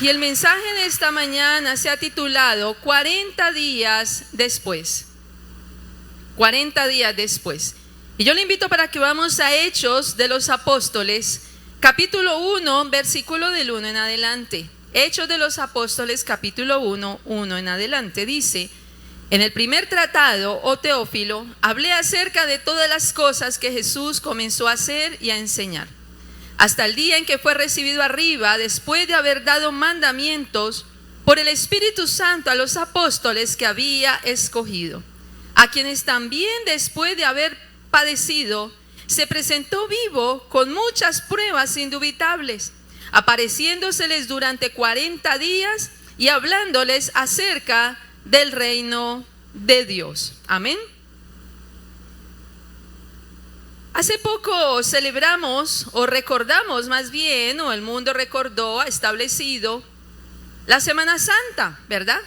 Y el mensaje de esta mañana se ha titulado 40 días después. 40 días después. Y yo le invito para que vamos a Hechos de los Apóstoles, capítulo 1, versículo del 1 en adelante. Hechos de los Apóstoles, capítulo 1, 1 en adelante. Dice: en el primer tratado, oh Teófilo, hablé acerca de todas las cosas que Jesús comenzó a hacer y a enseñar, hasta el día en que fue recibido arriba, después de haber dado mandamientos por el Espíritu Santo a los apóstoles que había escogido, a quienes también después de haber padecido, se presentó vivo con muchas pruebas indubitables, apareciéndoseles durante 40 días y hablándoles acerca del reino de Dios. Amén. Hace poco celebramos, o recordamos más bien, o el mundo recordó, ha establecido la Semana Santa, ¿verdad?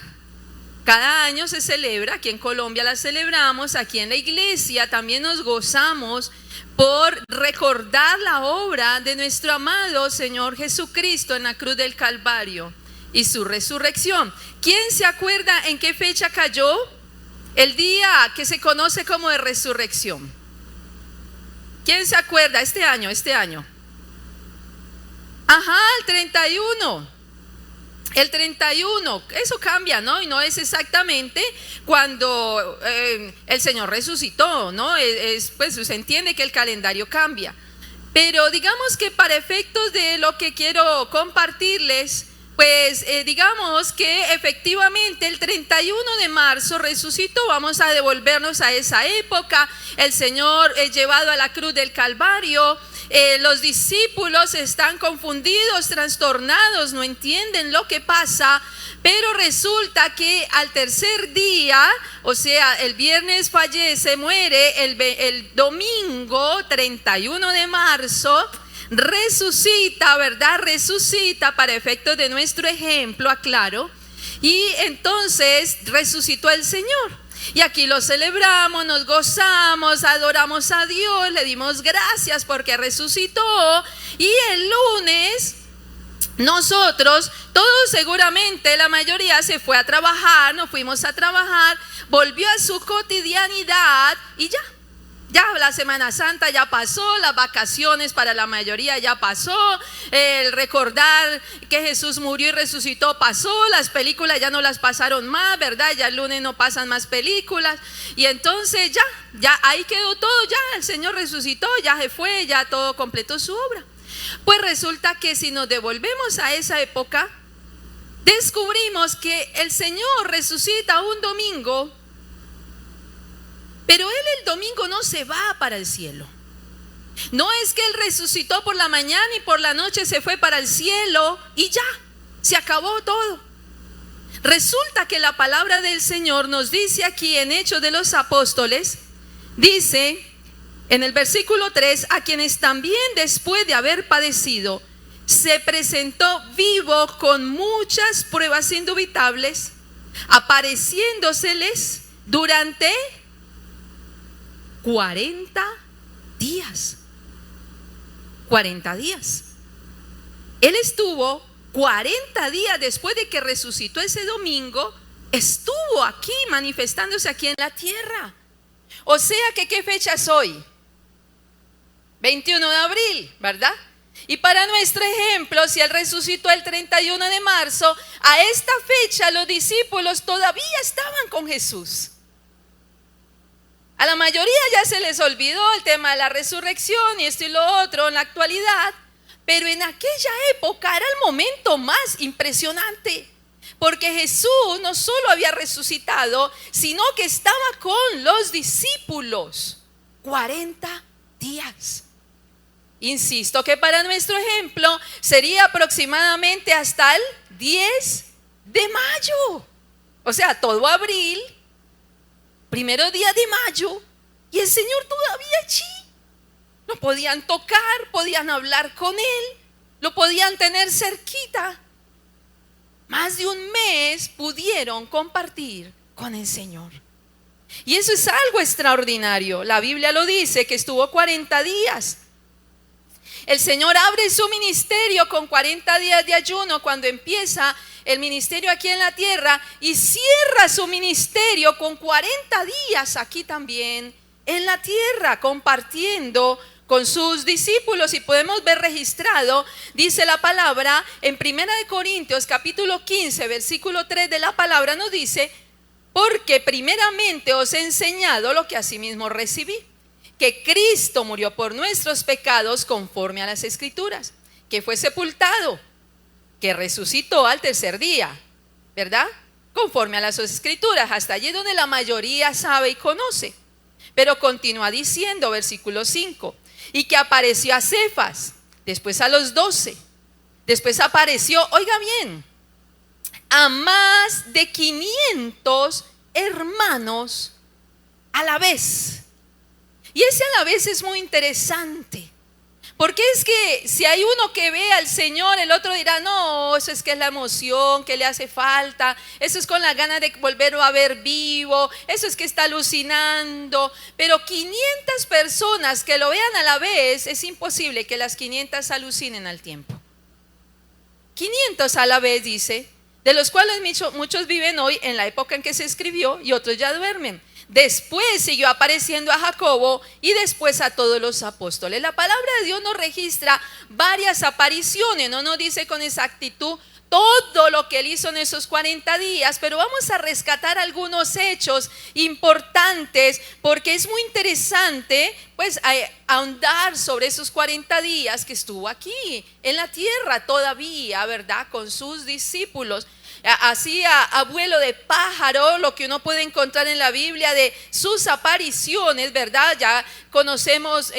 Cada año se celebra, aquí en Colombia la celebramos, aquí en la iglesia también nos gozamos por recordar la obra de nuestro amado Señor Jesucristo en la cruz del Calvario y su resurrección. ¿Quién se acuerda en qué fecha cayó el día que se conoce como de resurrección? ¿Quién se acuerda? Este año. Ajá, el 31. El 31, eso cambia, ¿no? Y no es exactamente cuando el Señor resucitó, ¿no? Pues se entiende que el calendario cambia. Pero digamos que para efectos de lo que quiero compartirles, pues digamos que efectivamente el 31 de marzo resucitó. Vamos a devolvernos a esa época. El Señor es llevado a la cruz del Calvario. Los discípulos están confundidos, trastornados, no entienden lo que pasa. Pero resulta que al tercer día, o sea, el viernes fallece, muere, el domingo 31 de marzo resucita, ¿verdad? Resucita para efectos de nuestro ejemplo, aclaro. Y entonces resucitó el Señor. Y aquí lo celebramos, nos gozamos, adoramos a Dios, le dimos gracias porque resucitó. Y el lunes nosotros, todos seguramente, la mayoría se fue a trabajar, nos fuimos a trabajar, volvió a su cotidianidad y ya la Semana Santa ya pasó, las vacaciones para la mayoría ya pasó, el recordar que Jesús murió y resucitó pasó, las películas ya no las pasaron más, ¿verdad? Ya el lunes no pasan más películas y entonces ya ahí quedó todo, ya el Señor resucitó, ya se fue, ya todo completó su obra. Pues resulta que si nos devolvemos a esa época, descubrimos que el Señor resucita un domingo. Pero Él el domingo no se va para el cielo. No es que Él resucitó por la mañana y por la noche se fue para el cielo y ya, se acabó todo. Resulta que la palabra del Señor nos dice aquí en Hechos de los Apóstoles, dice en el versículo 3, a quienes también después de haber padecido, se presentó vivo con muchas pruebas indubitables, apareciéndoseles durante 40 días. 40 días. Él estuvo 40 días después de que resucitó ese domingo, estuvo aquí manifestándose aquí en la tierra. O sea que ¿qué fecha es hoy? 21 de abril, ¿verdad? Y para nuestro ejemplo, si Él resucitó el 31 de marzo, a esta fecha los discípulos todavía estaban con Jesús. A la mayoría ya se les olvidó el tema de la resurrección y esto y lo otro en la actualidad, pero en aquella época era el momento más impresionante, porque Jesús no solo había resucitado, sino que estaba con los discípulos 40 días. Insisto que para nuestro ejemplo sería aproximadamente hasta el 10 de mayo, o sea, todo abril, primeros días de mayo, y el Señor todavía allí. Lo podían tocar, podían hablar con Él, lo podían tener cerquita. Más de un mes pudieron compartir con el Señor. Y eso es algo extraordinario. La Biblia lo dice, que estuvo 40 días. El Señor abre su ministerio con 40 días de ayuno cuando empieza el ministerio aquí en la tierra, y cierra su ministerio con 40 días aquí también en la tierra, compartiendo con sus discípulos. Y podemos ver registrado, dice la palabra en 1 Corintios capítulo 15 versículo 3 de la palabra, nos dice: porque primeramente os he enseñado lo que asimismo recibí, que Cristo murió por nuestros pecados conforme a las Escrituras, que fue sepultado, que resucitó al tercer día, ¿verdad? Conforme a las Escrituras. Hasta allí donde la mayoría sabe y conoce. Pero continúa diciendo, versículo 5, y que apareció a Cefas, después a los 12, después apareció, oiga bien, a más de 500 hermanos a la vez. Y ese a la vez es muy interesante, porque es que si hay uno que ve al Señor, el otro dirá: no, eso es que es la emoción que le hace falta, eso es con la gana de volverlo a ver vivo, eso es que está alucinando. Pero 500 personas que lo vean a la vez, es imposible que las 500 alucinen al tiempo. 500 a la vez, dice, de los cuales muchos viven hoy en la época en que se escribió y otros ya duermen. Después siguió apareciendo a Jacobo y después a todos los apóstoles. La palabra de Dios nos registra varias apariciones, no nos dice con exactitud todo lo que él hizo en esos 40 días, pero vamos a rescatar algunos hechos importantes, porque es muy interesante pues ahondar sobre esos 40 días que estuvo aquí en la tierra todavía, ¿verdad? Con sus discípulos. Hacía abuelo de pájaro lo que uno puede encontrar en la Biblia de sus apariciones, ¿verdad? Ya conocemos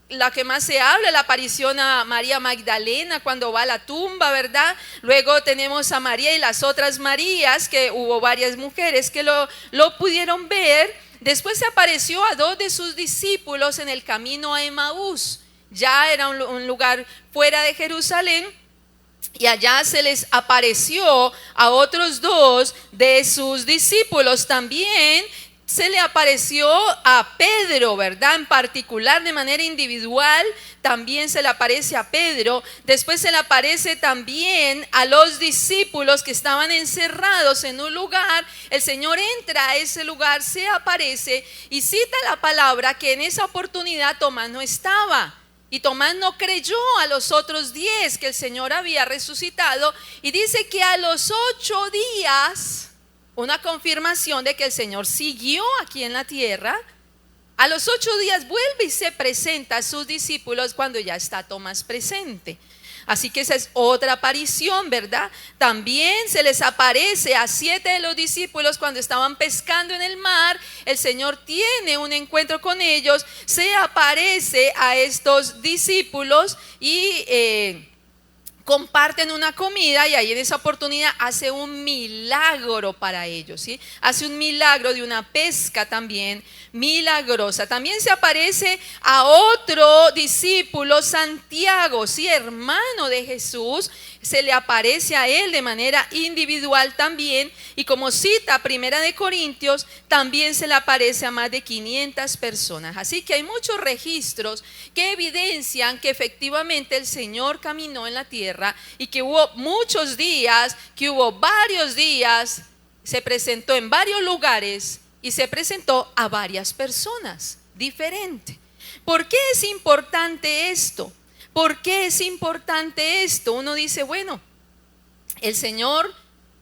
la que más se habla, la aparición a María Magdalena cuando va a la tumba, ¿verdad? Luego tenemos a María y las otras Marías, que hubo varias mujeres que lo pudieron ver. Después se apareció a 2 de sus discípulos en el camino a Emaús. Ya era un lugar fuera de Jerusalén. Y allá se les apareció a otros 2 de sus discípulos. También se le apareció a Pedro, ¿verdad? En particular, de manera individual, también se le aparece a Pedro. Después se le aparece también a los discípulos que estaban encerrados en un lugar. El Señor entra a ese lugar, se aparece y cita la palabra que en esa oportunidad Tomás no estaba. Y Tomás no creyó a los otros 10 que el Señor había resucitado. Y dice que a los 8 días, una confirmación de que el Señor siguió aquí en la tierra. A los 8 días vuelve y se presenta a sus discípulos cuando ya está Tomás presente. Así que esa es otra aparición, ¿verdad? También se les aparece a 7 de los discípulos cuando estaban pescando en el mar. El Señor tiene un encuentro con ellos, se aparece a estos discípulos y comparten una comida, y ahí en esa oportunidad hace un milagro para ellos, ¿sí? Hace un milagro de una pesca también milagrosa. También se aparece a otro discípulo, Santiago, ¿sí? Hermano de Jesús. Se le aparece a él de manera individual también, y como cita 1 Corintios, también se le aparece a más de 500 personas. Así que hay muchos registros que evidencian que efectivamente el Señor caminó en la tierra y que hubo muchos días, que hubo varios días, se presentó en varios lugares y se presentó a varias personas diferentes. ¿Por qué es importante esto? ¿Por qué es importante esto? Uno dice, bueno, el Señor,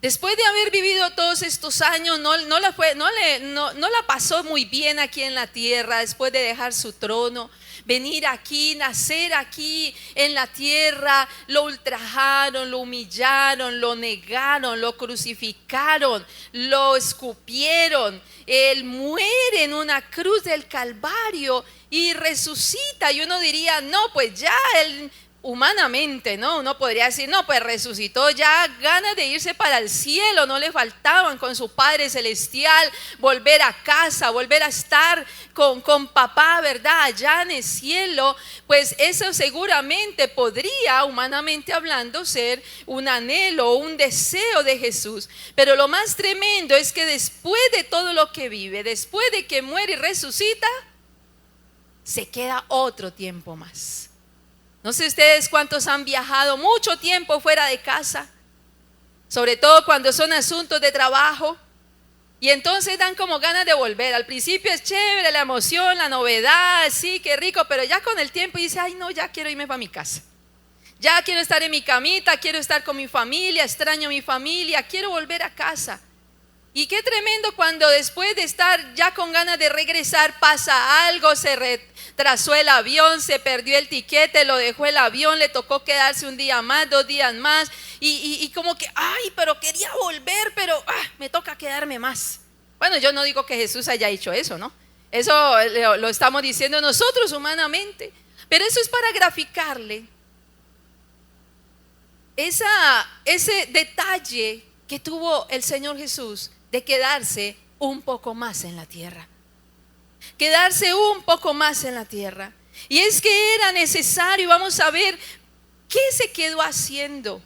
después de haber vivido todos estos años, no la pasó muy bien aquí en la tierra, después de dejar su trono, venir aquí, nacer aquí en la tierra. Lo ultrajaron, lo humillaron, lo negaron, lo crucificaron, lo escupieron. Él muere en una cruz del Calvario y resucita, y uno diría, no, pues ya él humanamente, ¿no? Uno podría decir, no, pues resucitó, ya ganas de irse para el cielo no le faltaban con su Padre Celestial, volver a casa, volver a estar con papá, ¿verdad? Allá en el cielo. Pues eso seguramente podría, humanamente hablando, ser un anhelo, un deseo de Jesús. Pero lo más tremendo es que después de todo lo que vive, después de que muere y resucita, se queda otro tiempo más. No sé ustedes cuántos han viajado mucho tiempo fuera de casa, sobre todo cuando son asuntos de trabajo, y entonces dan como ganas de volver. Al principio es chévere la emoción, la novedad, sí, qué rico, pero ya con el tiempo dice, ay no, ya quiero irme para mi casa. Ya quiero estar en mi camita, quiero estar con mi familia, extraño a mi familia, quiero volver a casa. Y qué tremendo cuando después de estar ya con ganas de regresar pasa algo, se retrasó el avión, se perdió el tiquete, lo dejó el avión, le tocó quedarse un día más, 2 días más y como que, ay, pero quería volver, pero me toca quedarme más. Bueno, yo no digo que Jesús haya hecho eso, ¿no? Eso lo estamos diciendo nosotros humanamente, pero eso es para graficarle ese detalle que tuvo el Señor Jesús de quedarse un poco más en la tierra. Quedarse un poco más en la tierra. Y es que era necesario, vamos a ver, ¿qué se quedó haciendo?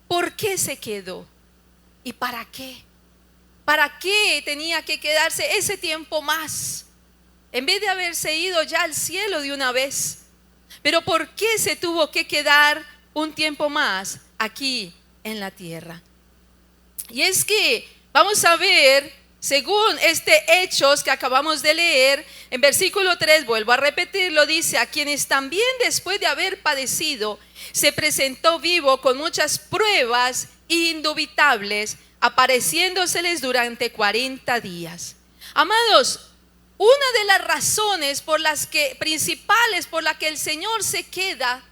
¿Por qué se quedó? ¿Y para qué? ¿Para qué tenía que quedarse ese tiempo más? En vez de haberse ido ya al cielo de una vez. Pero ¿por qué se tuvo que quedar un tiempo más aquí en la tierra? Y es que vamos a ver, según Hechos que acabamos de leer, en versículo 3, vuelvo a repetirlo, dice, a quienes también después de haber padecido, se presentó vivo con muchas pruebas indubitables, apareciéndoseles durante 40 días. Amados, una de las razones principales por las que el Señor se queda,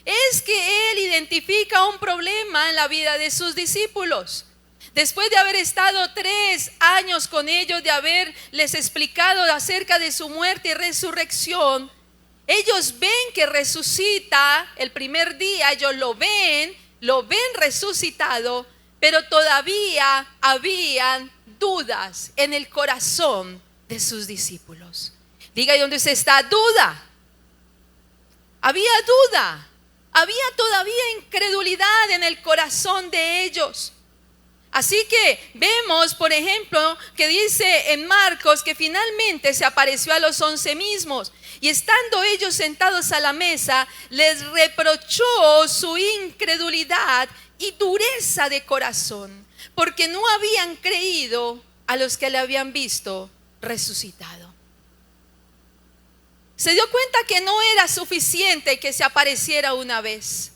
es que Él identifica un problema en la vida de sus discípulos. Después de haber estado 3 años con ellos, de haberles explicado acerca de su muerte y resurrección, ellos ven que resucita el primer día, ellos lo ven resucitado, pero todavía habían dudas en el corazón de sus discípulos. Diga, ¿y dónde está? Duda. Había duda, había todavía incredulidad en el corazón de ellos. Así que vemos, por ejemplo, que dice en Marcos que finalmente se apareció a los 11 mismos y estando ellos sentados a la mesa, les reprochó su incredulidad y dureza de corazón, porque no habían creído a los que le habían visto resucitado. Se dio cuenta que no era suficiente que se apareciera una vez.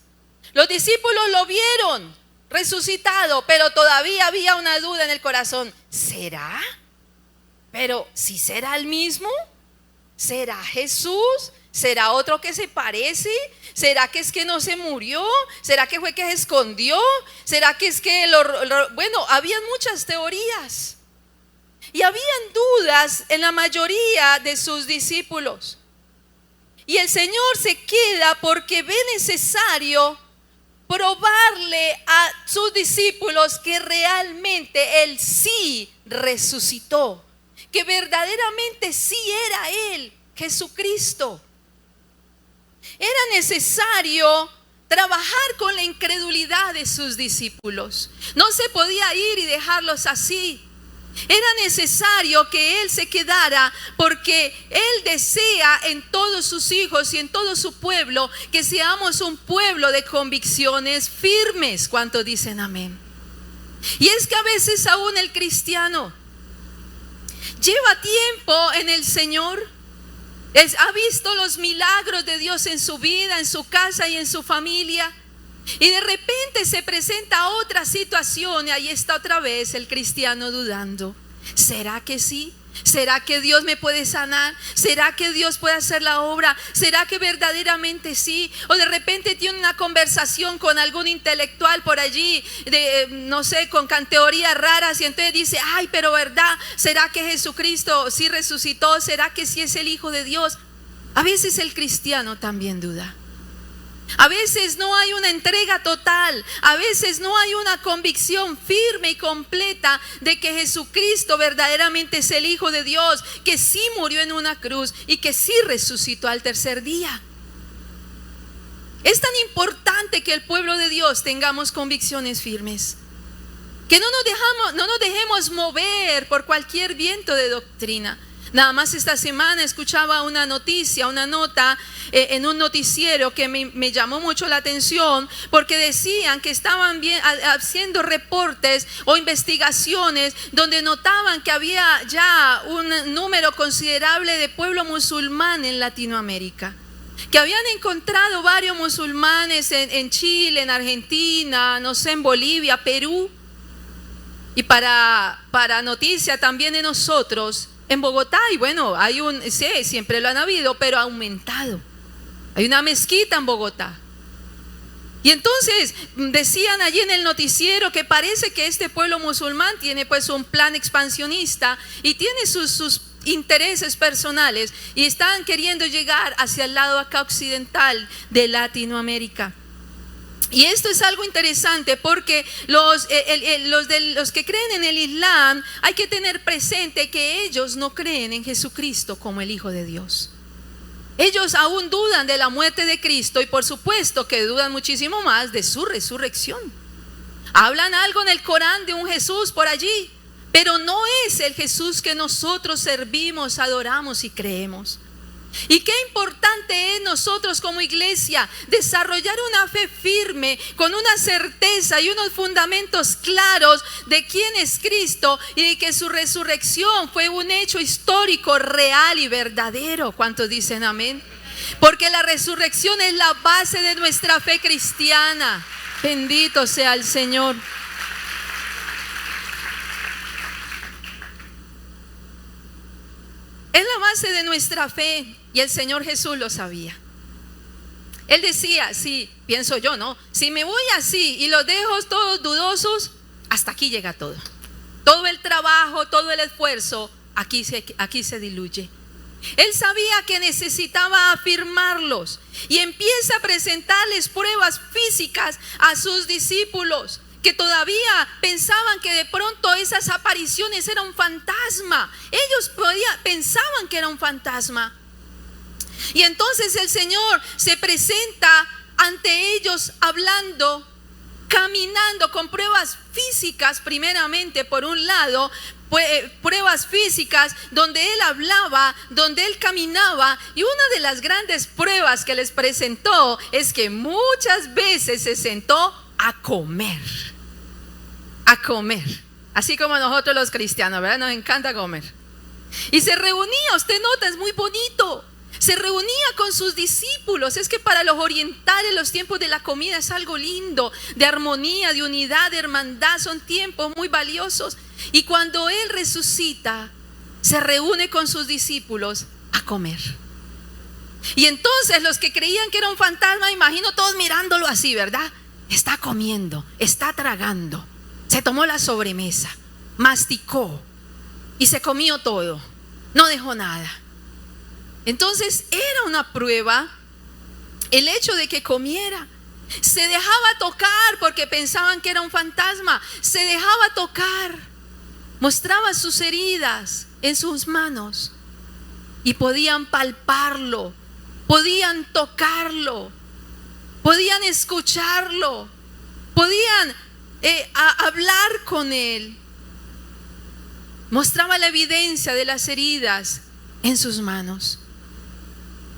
Los discípulos lo vieron resucitado, pero todavía había una duda en el corazón. ¿Será? Pero si será el mismo, ¿será Jesús? ¿Será otro que se parece? ¿Será que es que no se murió? ¿Será que fue que se escondió? ¿Será que es que bueno, habían muchas teorías y habían dudas en la mayoría de sus discípulos. Y el Señor se queda porque ve necesario probarle a sus discípulos que realmente Él sí resucitó, que verdaderamente sí era Él, Jesucristo. Era necesario trabajar con la incredulidad de sus discípulos. No se podía ir y dejarlos así. Era necesario que Él se quedara porque Él desea en todos sus hijos y en todo su pueblo que seamos un pueblo de convicciones firmes. ¿Cuántos dicen amén? Y es que a veces aún el cristiano lleva tiempo en el Señor, ha visto los milagros de Dios en su vida, en su casa y en su familia, y de repente se presenta otra situación y ahí está otra vez el cristiano dudando. ¿Será que sí? ¿Será que Dios me puede sanar? ¿Será que Dios puede hacer la obra? ¿Será que verdaderamente sí? O de repente tiene una conversación con algún intelectual por allí, no sé, con teorías raras, y entonces dice, ay, pero verdad, ¿será que Jesucristo sí resucitó? ¿Será que sí es el Hijo de Dios? A veces el cristiano también duda. A veces no hay una entrega total, a veces no hay una convicción firme y completa de que Jesucristo verdaderamente es el Hijo de Dios, que sí murió en una cruz y que sí resucitó al tercer día. Es tan importante que el pueblo de Dios tengamos convicciones firmes, que no nos dejemos mover por cualquier viento de doctrina. Nada más esta semana escuchaba una noticia, una nota en un noticiero que me llamó mucho la atención, porque decían que estaban haciendo reportes o investigaciones donde notaban que había ya un número considerable de pueblo musulmán en Latinoamérica, que habían encontrado varios musulmanes en Chile, en Argentina, no sé, en Bolivia, Perú, y para noticia también de nosotros, en Bogotá. Y bueno, sí, siempre lo han habido, pero ha aumentado. Hay una mezquita en Bogotá. Y entonces decían allí en el noticiero que parece que este pueblo musulmán tiene pues un plan expansionista y tiene sus intereses personales, y están queriendo llegar hacia el lado acá occidental de Latinoamérica. Y esto es algo interesante, porque los que creen en el Islam, hay que tener presente que ellos no creen en Jesucristo como el Hijo de Dios. Ellos aún dudan de la muerte de Cristo, y por supuesto que dudan muchísimo más de su resurrección. Hablan algo en el Corán de un Jesús por allí, pero no es el Jesús que nosotros servimos, adoramos y creemos. Y qué importante es nosotros como iglesia desarrollar una fe firme, con una certeza y unos fundamentos claros de quién es Cristo y de que su resurrección fue un hecho histórico, real y verdadero. ¿Cuántos dicen amén? Porque la resurrección es la base de nuestra fe cristiana. Bendito sea el Señor. Es la base de nuestra fe, y el Señor Jesús lo sabía. Él decía, sí, pienso yo, ¿no? Si me voy así y los dejo todos dudosos, hasta aquí llega todo. Todo el trabajo, todo el esfuerzo, aquí se diluye. Él sabía que necesitaba afirmarlos, y empieza a presentarles pruebas físicas a sus discípulos, que todavía pensaban que de pronto esas apariciones eran un fantasma. Ellos pensaban que era un fantasma. Y entonces el Señor se presenta ante ellos hablando, caminando, con pruebas físicas primeramente, por un lado, pruebas físicas donde Él hablaba, donde Él caminaba. Y una de las grandes pruebas que les presentó es que muchas veces se sentó a comer. A comer, así como nosotros los cristianos, ¿verdad? Nos encanta comer. Y se reunía, usted nota, es muy bonito. Se reunía con sus discípulos. Es que para los orientales los tiempos de la comida es algo lindo, de armonía, de unidad, de hermandad. Son tiempos muy valiosos. Y cuando Él resucita, se reúne con sus discípulos a comer. Y entonces los que creían que era un fantasma, imagino todos mirándolo así, ¿verdad? Está comiendo, está tragando. Se tomó la sobremesa, masticó y se comió todo, no dejó nada. Entonces era una prueba el hecho de que comiera. Se dejaba tocar porque pensaban que era un fantasma. Se dejaba tocar, mostraba sus heridas en sus manos, y podían palparlo, podían tocarlo, podían escucharlo, podían hablar con Él. Mostraba la evidencia de las heridas en sus manos.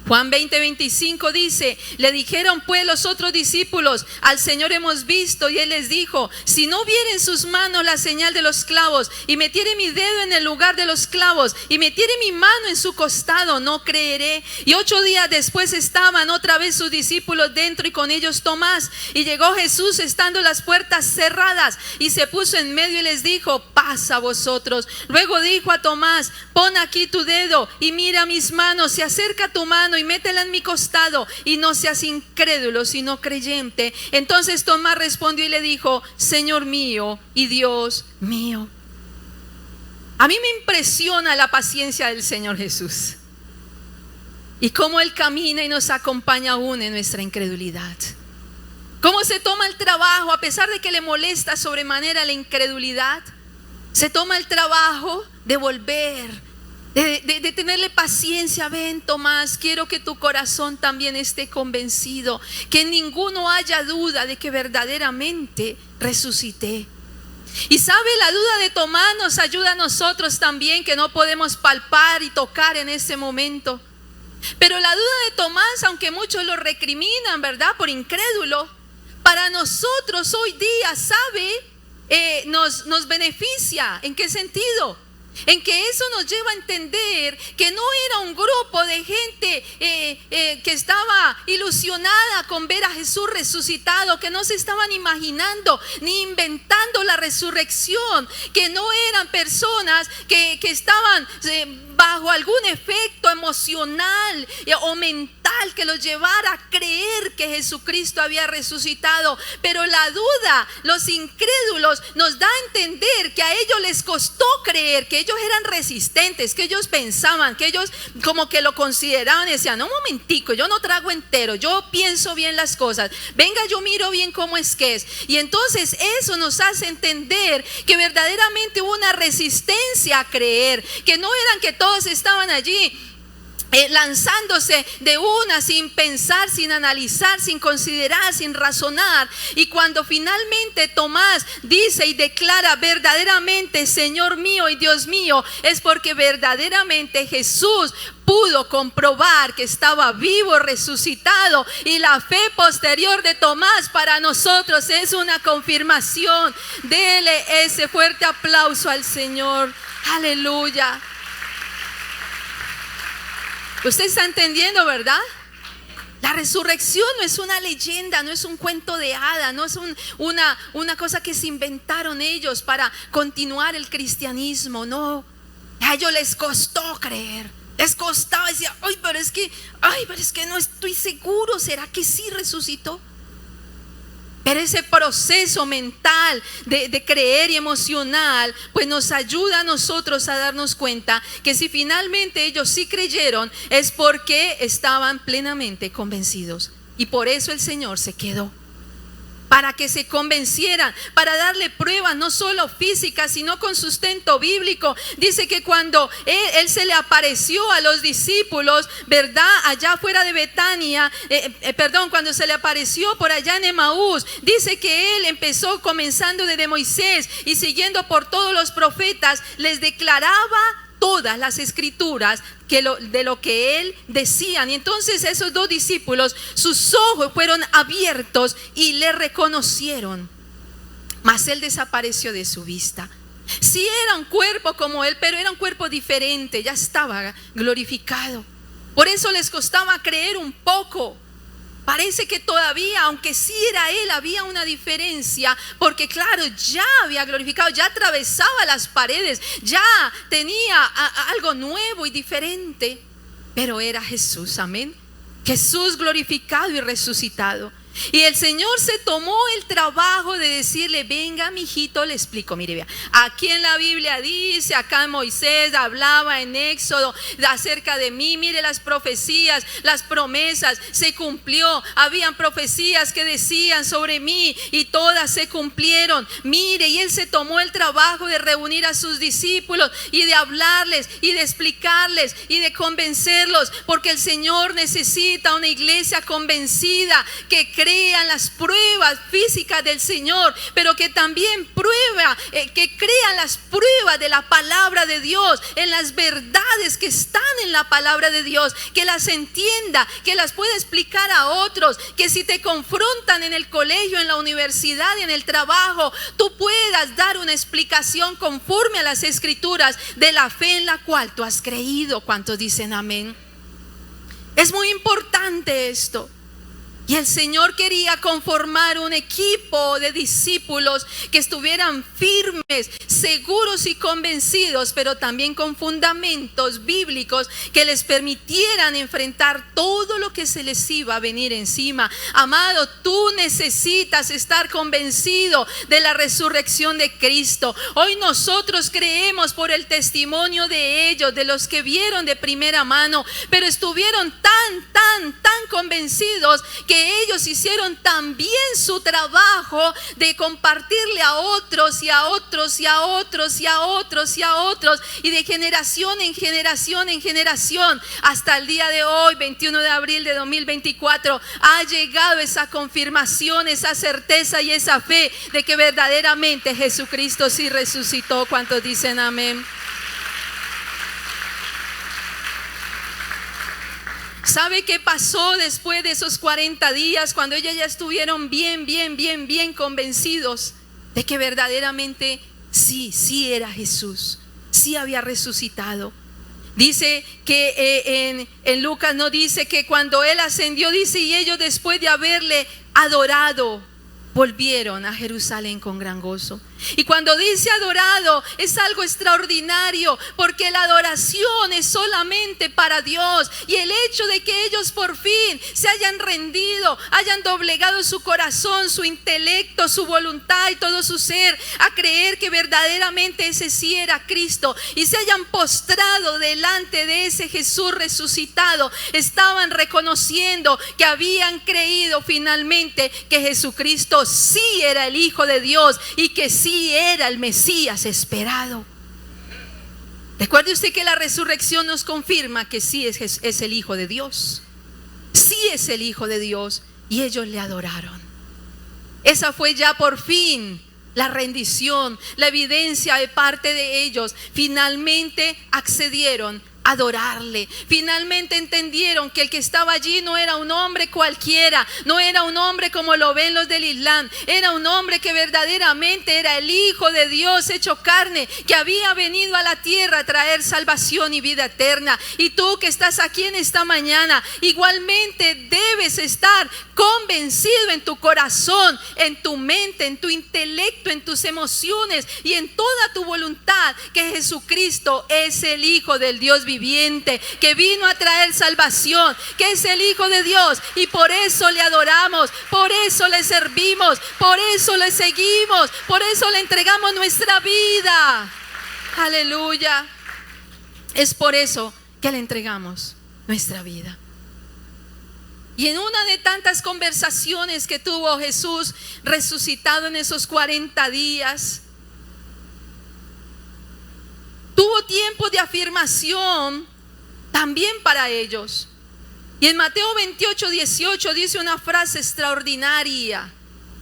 Juan 20:25 dice: le dijeron pues los otros discípulos: al Señor hemos visto. Y Él les dijo: si no viere en sus manos la señal de los clavos, y metiere mi dedo en el lugar de los clavos, y metiere mi mano en su costado, no creeré. Y 8 días después estaban otra vez sus discípulos dentro, y con ellos Tomás. Y llegó Jesús estando las puertas cerradas, y se puso en medio y les dijo: paz a vosotros. Luego dijo a Tomás: pon aquí tu dedo y mira mis manos, y acerca tu mano y métela en mi costado, y no seas incrédulo sino creyente. Entonces Tomás respondió y le dijo: Señor mío y Dios mío. A mí me impresiona la paciencia del Señor Jesús, y cómo Él camina y nos acompaña aún en nuestra incredulidad. Cómo se toma el trabajo, a pesar de que le molesta sobremanera la incredulidad, se toma el trabajo de volver, de tenerle paciencia. Ven, Tomás, quiero que tu corazón también esté convencido, que en ninguno haya duda de que verdaderamente resucité. Y sabe, la duda de Tomás nos ayuda a nosotros también, que no podemos palpar y tocar en ese momento. Pero la duda de Tomás, aunque muchos lo recriminan, ¿verdad?, por incrédulo, para nosotros hoy día, nos beneficia. ¿En qué sentido? En que eso nos lleva a entender que no era un grupo de gente que estaba ilusionada con ver a Jesús resucitado, que no se estaban imaginando ni inventando la resurrección, que no eran personas que estaban bajo algún efecto emocional o mental que los llevara a creer que Jesucristo había resucitado. Pero la duda, los incrédulos, nos da a entender que a ellos les costó creer, que ellos eran resistentes, que ellos pensaban, que ellos como que lo consideraban y decían: no, un momentico, yo no trago entero, yo pienso bien las cosas, venga, yo miro bien cómo es que es. Y entonces eso nos hace entender que verdaderamente hubo una resistencia a creer, que no eran que todos estaban allí lanzándose de una, sin pensar, sin analizar, sin considerar, sin razonar. Y cuando finalmente Tomás dice y declara verdaderamente Señor mío y Dios mío, es porque verdaderamente Jesús pudo comprobar que estaba vivo, resucitado, y la fe posterior de Tomás para nosotros es una confirmación. Dele ese fuerte aplauso al Señor. Aleluya. Usted está entendiendo, ¿verdad? La resurrección no es una leyenda, no es un cuento de hadas, no es una cosa que se inventaron ellos para continuar el cristianismo. No, a ellos les costó creer, les costaba, decía: pero es que no estoy seguro, ¿será que sí resucitó? Pero ese proceso mental de creer y emocional, pues nos ayuda a nosotros a darnos cuenta que si finalmente ellos sí creyeron, es porque estaban plenamente convencidos. Y por eso el Señor se quedó, para que se convencieran, para darle pruebas no solo físicas, sino con sustento bíblico. Dice que cuando él se le apareció a los discípulos, ¿verdad?, allá fuera de Betania, cuando se le apareció por allá en Emaús, dice que él empezó comenzando desde Moisés y siguiendo por todos los profetas, les declaraba todas las escrituras de lo que él decían. Y entonces esos dos discípulos, sus ojos fueron abiertos y le reconocieron, mas él desapareció de su vista. Sí era un cuerpo como él, pero era un cuerpo diferente, ya estaba glorificado. Por eso les costaba creer un poco. Parece que todavía, aunque sí era él, había una diferencia, porque claro, ya había glorificado, ya atravesaba las paredes, ya tenía algo nuevo y diferente, pero era Jesús, amén. Jesús glorificado y resucitado. Y el Señor se tomó el trabajo de decirle: venga, mijito, le explico. Mire, vea, aquí en la Biblia dice, acá Moisés hablaba en Éxodo acerca de mí. Mire las profecías, las promesas, se cumplió. Habían profecías que decían sobre mí y todas se cumplieron. Mire, y él se tomó el trabajo de reunir a sus discípulos y de hablarles y de explicarles y de convencerlos, porque el Señor necesita una iglesia convencida, que crean las pruebas físicas del Señor, pero que también que crean las pruebas de la palabra de Dios, en las verdades que están en la palabra de Dios, que las entienda, que las pueda explicar a otros, que si te confrontan en el colegio, en la universidad y en el trabajo, tú puedas dar una explicación conforme a las escrituras de la fe en la cual tú has creído. ¿Cuántos dicen amén? Es muy importante esto. Y el Señor quería conformar un equipo de discípulos que estuvieran firmes, seguros y convencidos, pero también con fundamentos bíblicos que les permitieran enfrentar todo lo que se les iba a venir encima. Amado, tú necesitas estar convencido de la resurrección de Cristo. Hoy nosotros creemos por el testimonio de ellos, de los que vieron de primera mano, pero estuvieron tan convencidos que ellos hicieron también su trabajo de compartirle a otros y a otros y a otros y a otros y a otros, y de generación en generación en generación, hasta el día de hoy, 21 de abril de 2024, ha llegado esa confirmación, esa certeza y esa fe de que verdaderamente Jesucristo sí resucitó. ¿Cuántos dicen amén? ¿Sabe qué pasó después de esos 40 días? Cuando ellos ya estuvieron bien convencidos de que verdaderamente sí era Jesús, sí había resucitado. Dice que en Lucas no dice que cuando Él ascendió, dice, y ellos después de haberle adorado, volvieron a Jerusalén con gran gozo. Y cuando dice adorado, es algo extraordinario, porque la adoración es solamente para Dios. Y el hecho de que ellos por fin se hayan rendido, hayan doblegado su corazón, su intelecto, su voluntad y todo su ser a creer que verdaderamente ese sí era Cristo, y se hayan postrado delante de ese Jesús resucitado, estaban reconociendo que habían creído finalmente que Jesucristo sí era el Hijo de Dios y que sí era el Mesías esperado. Recuerde usted que la resurrección nos confirma que sí es el Hijo de Dios. Sí es el Hijo de Dios. Y ellos le adoraron. Esa fue ya por fin la rendición, la evidencia de parte de ellos. Finalmente accedieron a adorarle. Finalmente entendieron que el que estaba allí no era un hombre cualquiera, no era un hombre como lo ven los del Islam, era un hombre que verdaderamente era el Hijo de Dios hecho carne, que había venido a la tierra a traer salvación y vida eterna. Y tú que estás aquí en esta mañana, igualmente debes estar convencido en tu corazón, en tu mente, en tu intelecto, en tus emociones y en toda tu voluntad, que Jesucristo es el Hijo del Dios viviente, que vino a traer salvación, que es el Hijo de Dios, y por eso le adoramos, por eso le servimos, por eso le seguimos, por eso le entregamos nuestra vida. Aleluya. Es por eso que le entregamos nuestra vida. Y en una de tantas conversaciones que tuvo Jesús resucitado en esos 40 días, tuvo tiempo de afirmación también para ellos. Y en Mateo 28:18 dice una frase extraordinaria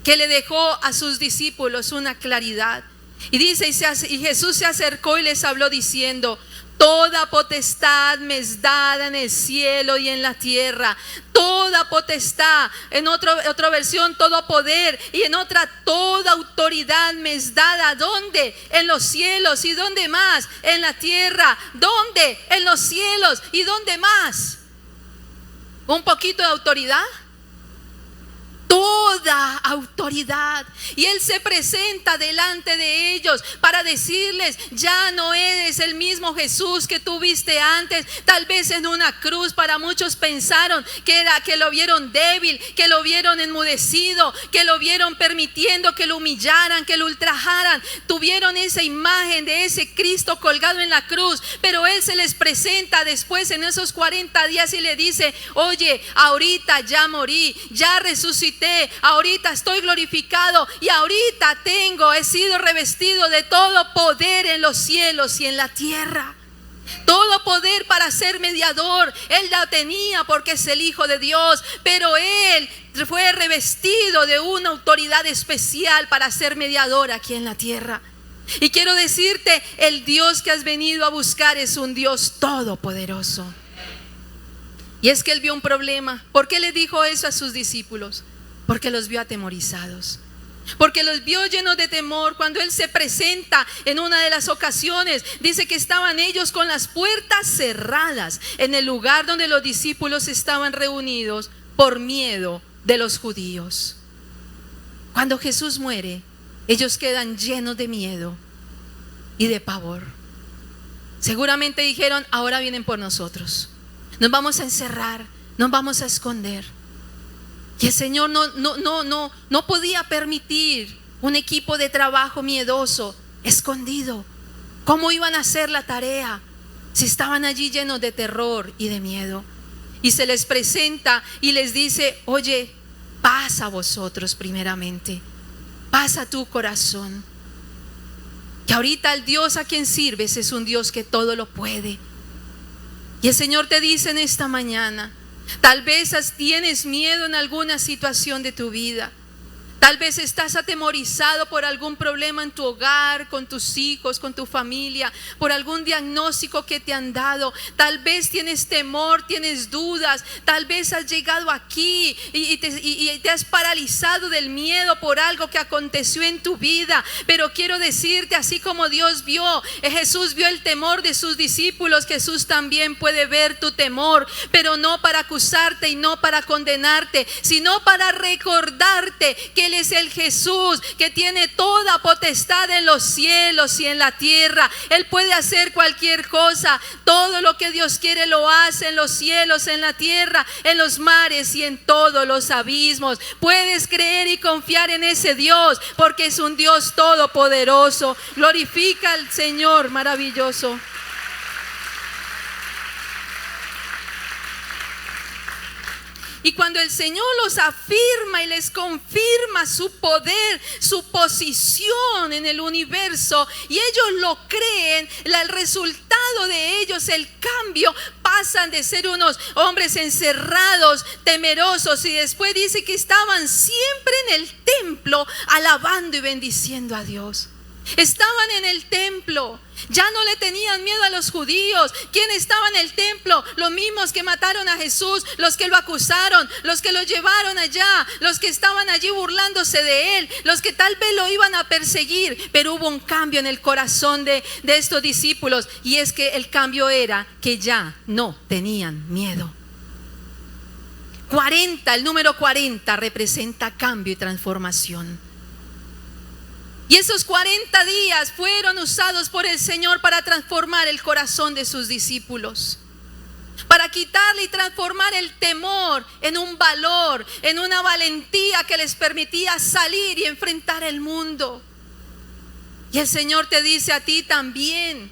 que le dejó a sus discípulos una claridad. Y dice, y Jesús se acercó y les habló diciendo: toda potestad me es dada en el cielo y en la tierra. Toda potestad, en otra versión, todo poder, y en otra, toda autoridad me es dada. ¿Dónde? En los cielos. ¿Y dónde más? En la tierra. ¿Dónde? En los cielos. ¿Y dónde más? ¿Un poquito de autoridad? Toda autoridad. Y Él se presenta delante de ellos para decirles: ya no eres el mismo Jesús que tú viste antes. Tal vez en una cruz para muchos pensaron que lo vieron débil, que lo vieron enmudecido, que lo vieron permitiendo que lo humillaran, que lo ultrajaran. Tuvieron esa imagen de ese Cristo colgado en la cruz. Pero Él se les presenta después en esos 40 días y le dice: oye, ahorita ya morí, ya resucité, ahorita estoy glorificado y ahorita he sido revestido de todo poder en los cielos y en la tierra. Todo poder para ser mediador. Él la tenía porque es el Hijo de Dios, pero Él fue revestido de una autoridad especial para ser mediador aquí en la tierra. Y quiero decirte, el Dios que has venido a buscar es un Dios todopoderoso. Y es que Él vio un problema. ¿Por qué le dijo eso a sus discípulos? Porque los vio atemorizados, porque los vio llenos de temor. Cuando Él se presenta en una de las ocasiones, dice que estaban ellos con las puertas cerradas en el lugar donde los discípulos estaban reunidos por miedo de los judíos. Cuando Jesús muere, ellos quedan llenos de miedo y de pavor. Seguramente dijeron: ahora vienen por nosotros, nos vamos a encerrar, nos vamos a esconder. Y el Señor no podía permitir un equipo de trabajo miedoso, escondido. ¿Cómo iban a hacer la tarea si estaban allí llenos de terror y de miedo? Y se les presenta y les dice: oye, pasa vosotros primeramente, pasa tu corazón, que ahorita el Dios a quien sirves es un Dios que todo lo puede. Y el Señor te dice en esta mañana: tal vez tienes miedo en alguna situación de tu vida. Tal vez estás atemorizado por algún problema en tu hogar, con tus hijos, con tu familia, por algún diagnóstico que te han dado. Tal vez tienes temor, tienes dudas. Tal vez has llegado aquí y te has paralizado del miedo por algo que aconteció en tu vida. Pero quiero decirte, así como Jesús vio el temor de sus discípulos, Jesús también puede ver tu temor, pero no para acusarte y no para condenarte, sino para recordarte que Él es el Jesús que tiene toda potestad en los cielos y en la tierra. Él puede hacer cualquier cosa. Todo lo que Dios quiere lo hace en los cielos, en la tierra, en los mares y en todos los abismos. Puedes creer y confiar en ese Dios, porque es un Dios todopoderoso. Glorifica al Señor maravilloso. Y cuando el Señor los afirma y les confirma su poder, su posición en el universo, y ellos lo creen, el resultado de ellos, el cambio, pasan de ser unos hombres encerrados, temerosos, y después dice que estaban siempre en el templo alabando y bendiciendo a Dios. Estaban en el templo, ya no le tenían miedo a los judíos. ¿Quién estaba en el templo? Los mismos que mataron a Jesús, los que lo acusaron, los que lo llevaron allá, los que estaban allí burlándose de él, los que tal vez lo iban a perseguir. Pero hubo un cambio en el corazón de estos discípulos, y es que el cambio era que ya no tenían miedo. 40, el número 40 representa cambio y transformación. Y esos 40 días fueron usados por el Señor para transformar el corazón de sus discípulos, para quitarle y transformar el temor en un valor, en una valentía que les permitía salir y enfrentar el mundo. Y el Señor te dice a ti también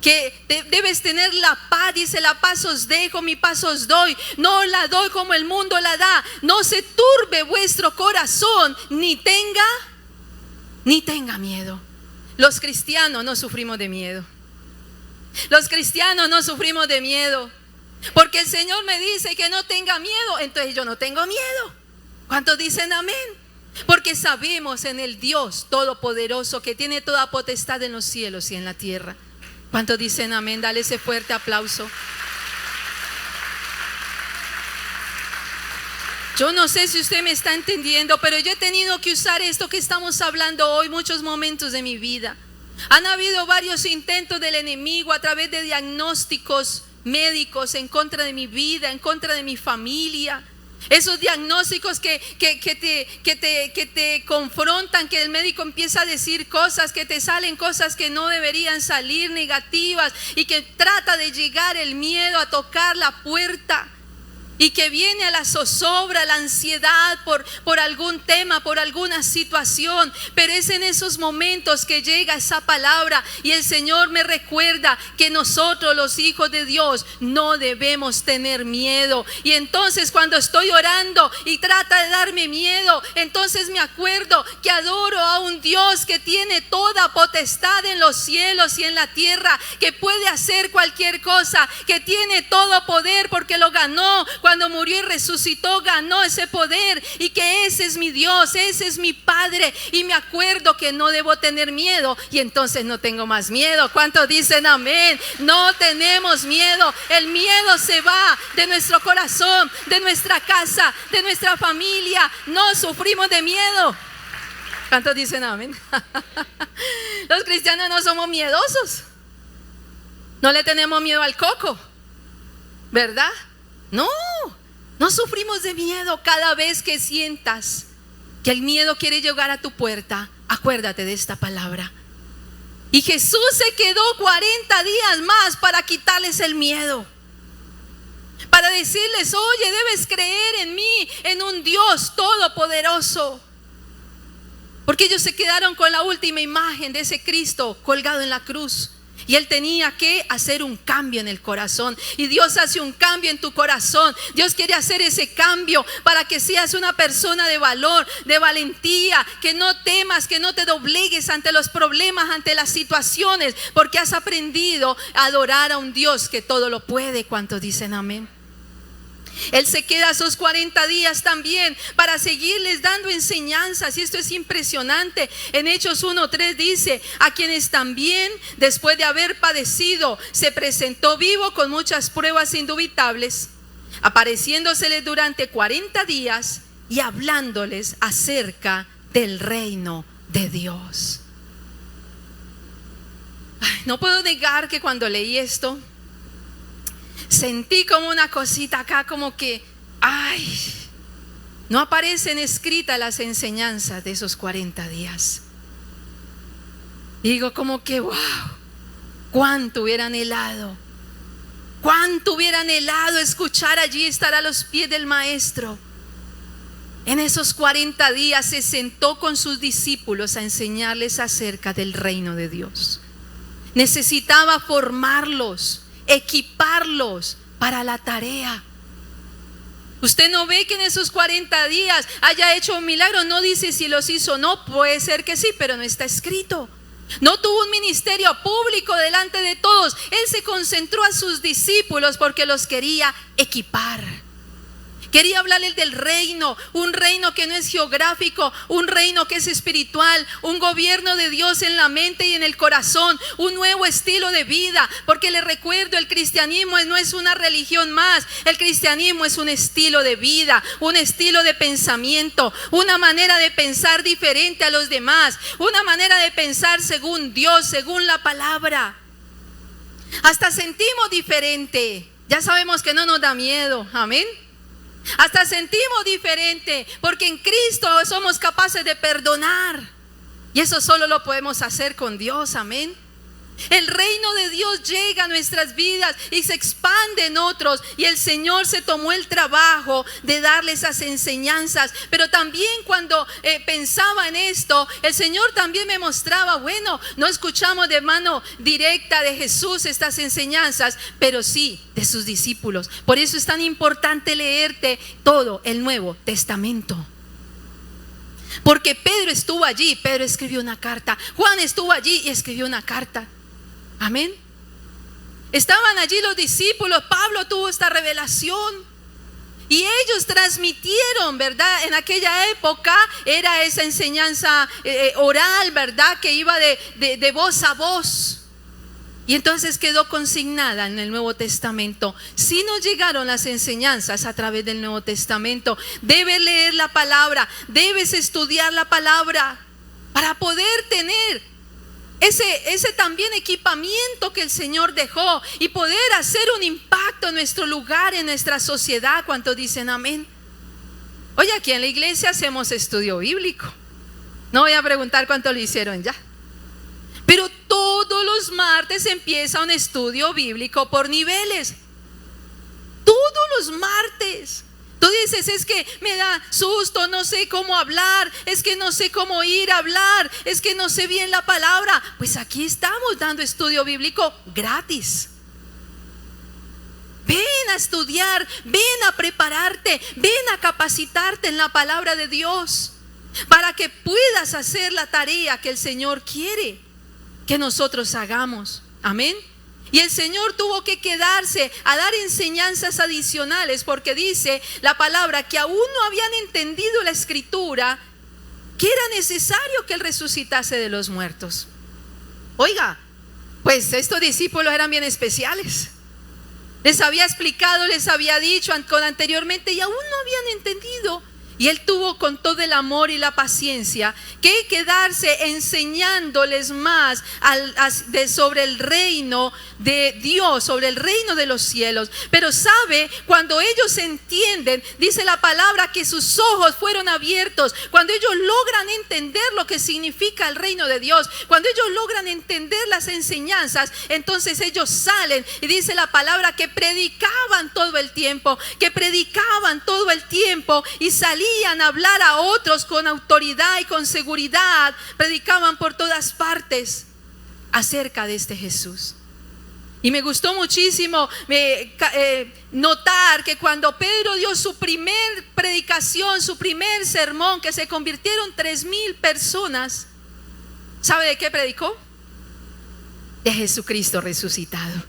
que debes tener la paz. Dice: la paz os dejo, mi paz os doy. No la doy como el mundo la da. No se turbe vuestro corazón, ni tenga miedo. Los cristianos no sufrimos de miedo. Los cristianos no sufrimos de miedo, porque el Señor me dice que no tenga miedo, entonces yo no tengo miedo. ¿Cuántos dicen amén? Porque sabemos en el Dios todopoderoso que tiene toda potestad en los cielos y en la tierra. ¿Cuántos dicen amén? Dale ese fuerte aplauso. Yo no sé si usted me está entendiendo, pero yo he tenido que usar esto que estamos hablando hoy muchos momentos de mi vida. Han habido varios intentos del enemigo a través de diagnósticos médicos en contra de mi vida, en contra de mi familia. Esos diagnósticos que te confrontan, que el médico empieza a decir cosas, que te salen cosas que no deberían salir, negativas, y que trata de llegar el miedo a tocar la puerta. Y que viene a la zozobra, la ansiedad por algún tema, por alguna situación. Pero es en esos momentos que llega esa palabra, y el Señor me recuerda que nosotros, los hijos de Dios, no debemos tener miedo. Y entonces cuando estoy orando y trata de darme miedo, entonces me acuerdo que adoro a un Dios que tiene toda potestad en los cielos y en la tierra, que puede hacer cualquier cosa, que tiene todo poder porque lo ganó. Cuando murió y resucitó, ganó ese poder, y que ese es mi Dios, ese es mi Padre. Y me acuerdo que no debo tener miedo, y entonces no tengo más miedo. ¿Cuántos dicen amén? No tenemos miedo. El miedo se va de nuestro corazón, de nuestra casa, de nuestra familia. No sufrimos de miedo. ¿Cuántos dicen amén? Los cristianos no somos miedosos. No le tenemos miedo al coco, ¿verdad? No sufrimos de miedo. Cada vez que sientas que el miedo quiere llegar a tu puerta, acuérdate de esta palabra. Y Jesús se quedó 40 días más para quitarles el miedo, para decirles: oye, debes creer en mí, en un Dios todopoderoso. Porque ellos se quedaron con la última imagen de ese Cristo colgado en la cruz. Y Él tenía que hacer un cambio en el corazón. Y Dios hace un cambio en tu corazón. Dios quiere hacer ese cambio para que seas una persona de valor, de valentía, que no temas, que no te doblegues ante los problemas, ante las situaciones, porque has aprendido a adorar a un Dios que todo lo puede. ¿Cuántos dicen amén? Él se queda esos 40 días también para seguirles dando enseñanzas. Y esto es impresionante. En Hechos 1:3 dice: a quienes también, después de haber padecido, se presentó vivo con muchas pruebas indubitables, apareciéndoseles durante 40 días y hablándoles acerca del reino de Dios. No puedo negar que cuando leí esto, sentí como una cosita acá, como que, no aparecen escritas las enseñanzas de esos 40 días. Y digo como que, wow, cuánto hubiera anhelado escuchar allí, estar a los pies del Maestro. En esos 40 días se sentó con sus discípulos a enseñarles acerca del reino de Dios. Necesitaba formarlos, equiparlos para la tarea. Usted no ve que en esos 40 días haya hecho un milagro. No dice si los hizo o no. Puede ser que sí, pero no está escrito. No tuvo un ministerio público delante de todos. Él se concentró a sus discípulos porque los quería equipar. Quería hablarles del reino, un reino que no es geográfico, un reino que es espiritual, un gobierno de Dios en la mente y en el corazón, un nuevo estilo de vida. Porque les recuerdo, el cristianismo no es una religión más, el cristianismo es un estilo de vida, un estilo de pensamiento, una manera de pensar diferente a los demás, una manera de pensar según Dios, según la palabra. Hasta sentimos diferente, ya sabemos que no nos da miedo, amén. Hasta sentimos diferente porque en Cristo somos capaces de perdonar. Y eso solo lo podemos hacer con Dios, amén. El reino de Dios llega a nuestras vidas y se expande en otros. Y el Señor se tomó el trabajo de darle esas enseñanzas. Pero también cuando pensaba en esto, el Señor también me mostraba, bueno, no escuchamos de mano directa de Jesús estas enseñanzas, pero sí de sus discípulos. Por eso es tan importante leerte todo el Nuevo Testamento. Porque Pedro estuvo allí, Pedro escribió una carta. Juan estuvo allí y escribió una carta. Amén. Estaban allí los discípulos. Pablo tuvo esta revelación y ellos transmitieron, ¿verdad? En aquella época era esa enseñanza oral, ¿verdad? Que iba de voz a voz. Y entonces quedó consignada en el Nuevo Testamento. Si nos llegaron las enseñanzas a través del Nuevo Testamento, debes leer la palabra, debes estudiar la palabra para poder tener ese también equipamiento que el Señor dejó y poder hacer un impacto en nuestro lugar, en nuestra sociedad. ¿Cuántos dicen amén? Oye, aquí en la iglesia hacemos estudio bíblico. No voy a preguntar cuánto lo hicieron ya. Pero todos los martes empieza un estudio bíblico por niveles. Todos los martes. Tú dices, es que me da susto, no sé cómo hablar, es que no sé cómo ir a hablar, es que no sé bien la palabra. Pues aquí estamos dando estudio bíblico gratis. Ven a estudiar, ven a prepararte, ven a capacitarte en la palabra de Dios para que puedas hacer la tarea que el Señor quiere que nosotros hagamos. Amén. Y el Señor tuvo que quedarse a dar enseñanzas adicionales porque dice la palabra que aún no habían entendido la escritura que era necesario que Él resucitase de los muertos. Oiga, pues estos discípulos eran bien especiales. Les había explicado, les había dicho anteriormente y aún no habían entendido. Y Él tuvo con todo el amor y la paciencia que quedarse enseñándoles más sobre el reino de Dios, sobre el reino de los cielos. Pero sabe, cuando ellos entienden, dice la palabra que sus ojos fueron abiertos. Cuando ellos logran entender lo que significa el reino de Dios, cuando ellos logran entender las enseñanzas, entonces ellos salen y dice la palabra que predicaban todo el tiempo, y salían a hablar a otros con autoridad y con seguridad. Predicaban por todas partes acerca de este Jesús. Y me gustó muchísimo notar que cuando Pedro dio su primer predicación, su primer sermón, que se convirtieron 3,000 personas, ¿sabe de qué predicó? De Jesucristo resucitado.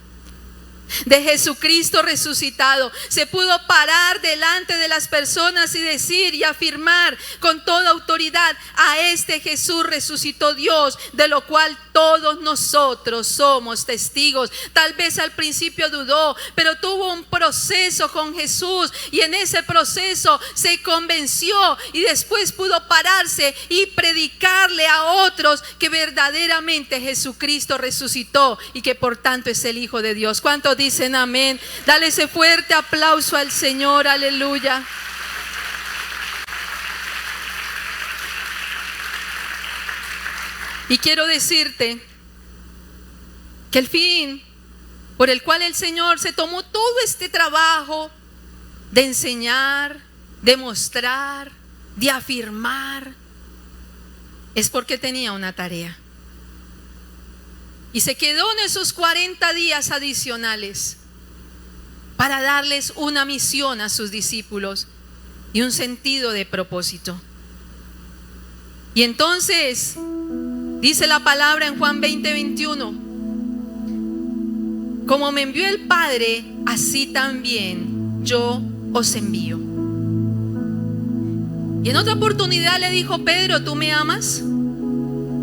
de Jesucristo resucitado. Se pudo parar delante de las personas y decir y afirmar con toda autoridad: a este Jesús resucitó Dios, de lo cual todos nosotros somos testigos. Tal vez al principio dudó, pero tuvo un proceso con Jesús, y en ese proceso se convenció y después pudo pararse y predicarle a otros que verdaderamente Jesucristo resucitó y que por tanto es el Hijo de Dios. ¿Cuántos dicen amén? Dale ese fuerte aplauso al Señor, aleluya. Y quiero decirte que el fin por el cual el Señor se tomó todo este trabajo de enseñar, de mostrar, de afirmar, es porque tenía una tarea. Y se quedó en esos 40 días adicionales para darles una misión a sus discípulos y un sentido de propósito. Y entonces dice la palabra en Juan 20:21: como me envió el Padre, así también yo os envío. Y en otra oportunidad le dijo: Pedro, ¿tú me amas?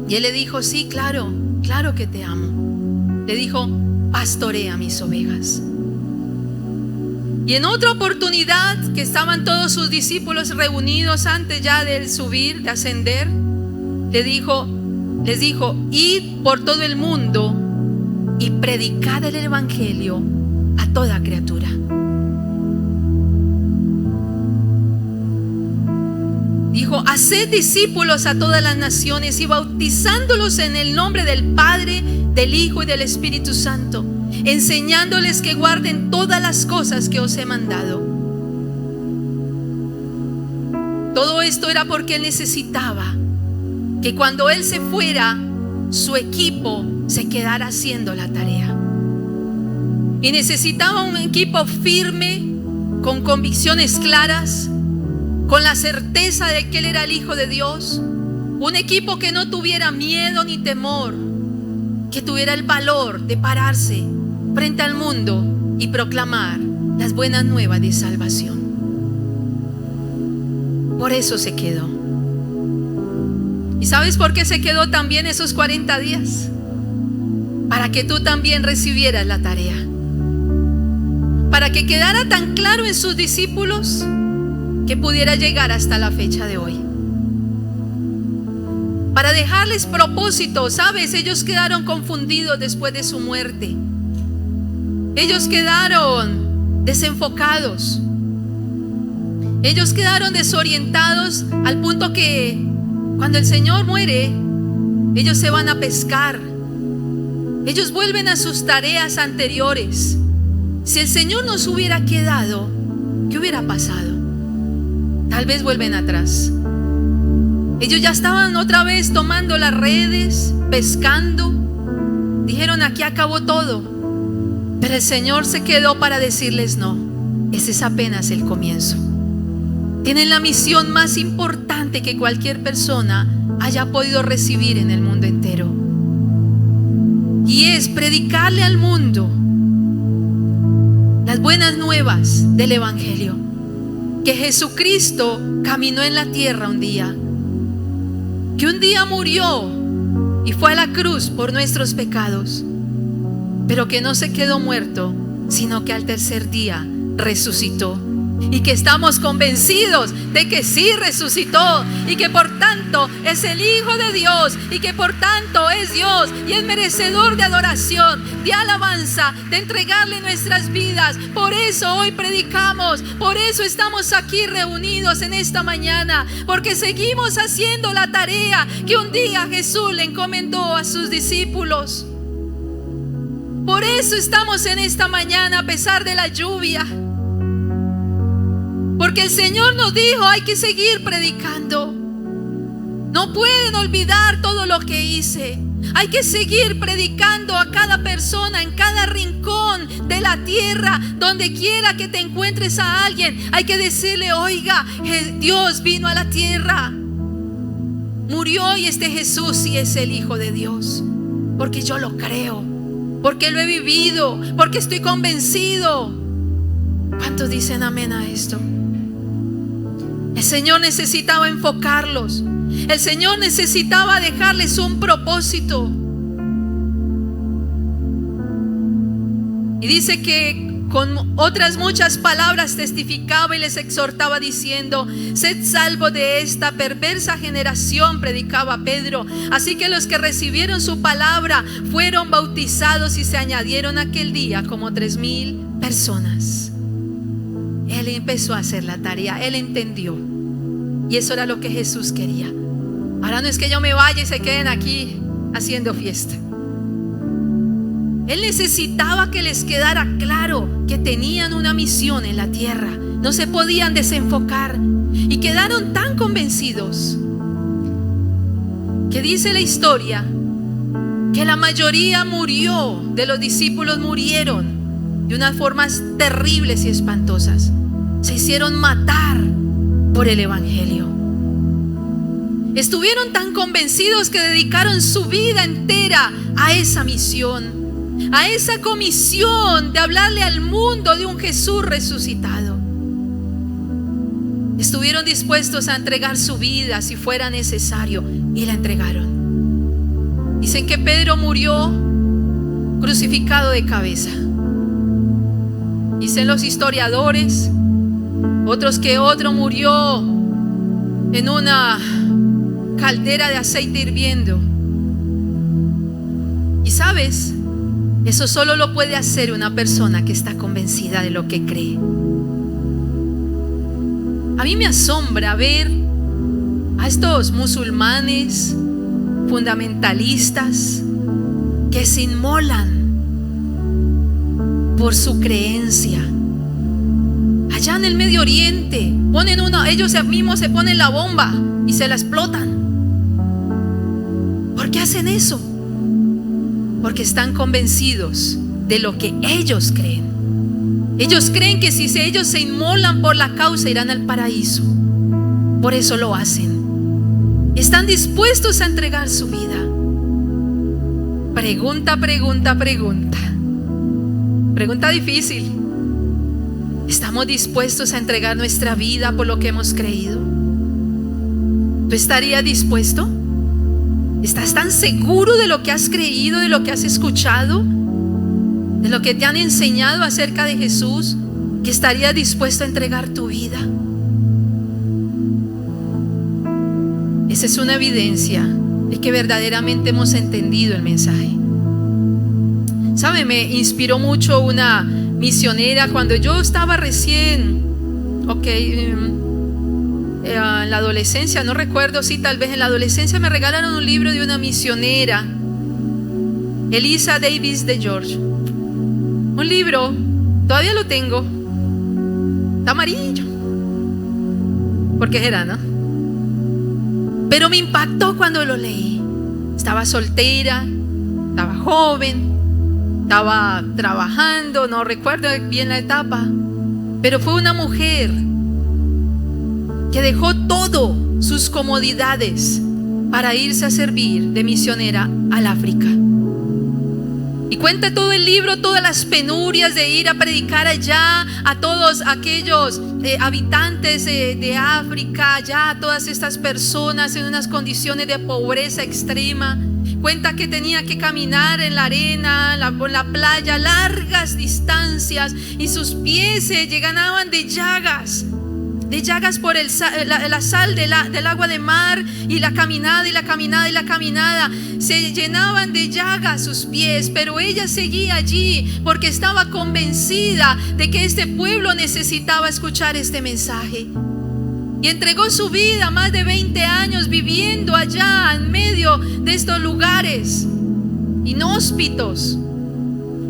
Y él le dijo: sí, claro, claro que te amo. Le dijo: pastorea mis ovejas. Y en otra oportunidad, que estaban todos sus discípulos reunidos antes ya de subir, de ascender, les dijo: id por todo el mundo y predicad el evangelio a toda criatura. Dijo: haced discípulos a todas las naciones y bautizándolos en el nombre del Padre, del Hijo y del Espíritu Santo, enseñándoles que guarden todas las cosas que os he mandado. Todo esto era porque él necesitaba que cuando él se fuera, su equipo se quedara haciendo la tarea. Y necesitaba un equipo firme, con convicciones claras, con la certeza de que él era el Hijo de Dios. Un equipo que no tuviera miedo ni temor, que tuviera el valor de pararse frente al mundo y proclamar las buenas nuevas de salvación. Por eso se quedó. ¿Y sabes por qué se quedó también esos 40 días? Para que tú también recibieras la tarea. Para que quedara tan claro en sus discípulos que pudiera llegar hasta la fecha de hoy. Para dejarles propósito, ¿sabes? Ellos quedaron confundidos después de su muerte. Ellos quedaron desenfocados. Ellos quedaron desorientados al punto que cuando el Señor muere, ellos se van a pescar. Ellos vuelven a sus tareas anteriores. Si el Señor nos hubiera quedado, ¿qué hubiera pasado? Tal vez vuelven atrás. Ellos ya estaban otra vez tomando las redes, pescando. Dijeron: aquí acabó todo. Pero el Señor se quedó para decirles: no, ese es apenas el comienzo. Tienen la misión más importante que cualquier persona haya podido recibir en el mundo entero. Y es predicarle al mundo las buenas nuevas del evangelio. Que Jesucristo caminó en la tierra un día. Que un día murió y fue a la cruz por nuestros pecados. Pero que no se quedó muerto, sino que al tercer día resucitó. Y que estamos convencidos de que sí resucitó, y que por tanto es el Hijo de Dios, y que por tanto es Dios y es merecedor de adoración, de alabanza, de entregarle nuestras vidas. Por eso hoy predicamos, por eso estamos aquí reunidos en esta mañana, porque seguimos haciendo la tarea que un día Jesús le encomendó a sus discípulos. Por eso estamos en esta mañana a pesar de la lluvia. Porque el Señor nos dijo: hay que seguir predicando. No pueden olvidar todo lo que hice. Hay que seguir predicando a cada persona, en cada rincón de la tierra, donde quiera que te encuentres a alguien. Hay que decirle: oiga, Dios vino a la tierra, murió, y este Jesús sí es el Hijo de Dios. Porque yo lo creo. porque lo he vivido, porque estoy convencido. ¿Cuántos dicen amén a esto? El Señor necesitaba enfocarlos. El Señor necesitaba dejarles un propósito. Y dice que con otras muchas palabras testificaba y les exhortaba diciendo: sed salvos de esta perversa generación, predicaba Pedro. Así que los que recibieron su palabra fueron bautizados y se añadieron aquel día como 3,000 personas. Él empezó a hacer la tarea, él entendió. Y eso era lo que Jesús quería. Ahora no es que yo me vaya y se queden aquí haciendo fiesta. Él necesitaba que les quedara claro que tenían una misión en la tierra. No se podían desenfocar. Y quedaron tan convencidos que dice la historia que la mayoría murió, de los discípulos murieron de unas formas terribles y espantosas. Se hicieron matar por el evangelio. Estuvieron tan convencidos que dedicaron su vida entera a esa misión, a esa comisión de hablarle al mundo de un Jesús resucitado. Estuvieron dispuestos a entregar su vida si fuera necesario, y la entregaron. Dicen que Pedro murió crucificado de cabeza. Dicen los historiadores, otros que otro murió en una caldera de aceite hirviendo. Y sabes, eso solo lo puede hacer una persona que está convencida de lo que cree. A mí me asombra ver a estos musulmanes fundamentalistas que se inmolan por su creencia. Allá en el Medio Oriente ponen ellos mismos se ponen la bomba y se la explotan. ¿Por qué hacen eso? Porque están convencidos de lo que ellos creen. Ellos creen que si ellos se inmolan por la causa irán al paraíso. Por eso lo hacen. Están dispuestos a entregar su vida. Pregunta difícil. ¿Estamos dispuestos a entregar nuestra vida por lo que hemos creído? ¿Tú estarías dispuesto? ¿Estás tan seguro de lo que has creído, de lo que has escuchado, de lo que te han enseñado acerca de Jesús, que estarías dispuesto a entregar tu vida? Esa es una evidencia de que verdaderamente hemos entendido el mensaje. ¿Sabe? Me inspiró mucho una misionera cuando yo estaba recién, en la adolescencia, no recuerdo si tal vez en la adolescencia me regalaron un libro de una misionera, Elisa Davis de George. Un libro, todavía lo tengo, está amarillo, porque era, ¿no? Pero me impactó cuando lo leí. Estaba soltera, estaba joven, estaba trabajando, no recuerdo bien la etapa, pero fue una mujer que dejó todo, sus comodidades, para irse a servir de misionera al África. Y cuenta todo el libro, todas las penurias de ir a predicar allá a todos aquellos habitantes de África, allá todas estas personas en unas condiciones de pobreza extrema. Cuenta que tenía que caminar en la arena, por la playa, largas distancias, y sus pies se llenaban de llagas por la sal del agua de mar, y la caminada se llenaban de llagas sus pies, pero ella seguía allí porque estaba convencida de que este pueblo necesitaba escuchar este mensaje. Y entregó su vida, más de 20 años viviendo allá en medio de estos lugares inhóspitos,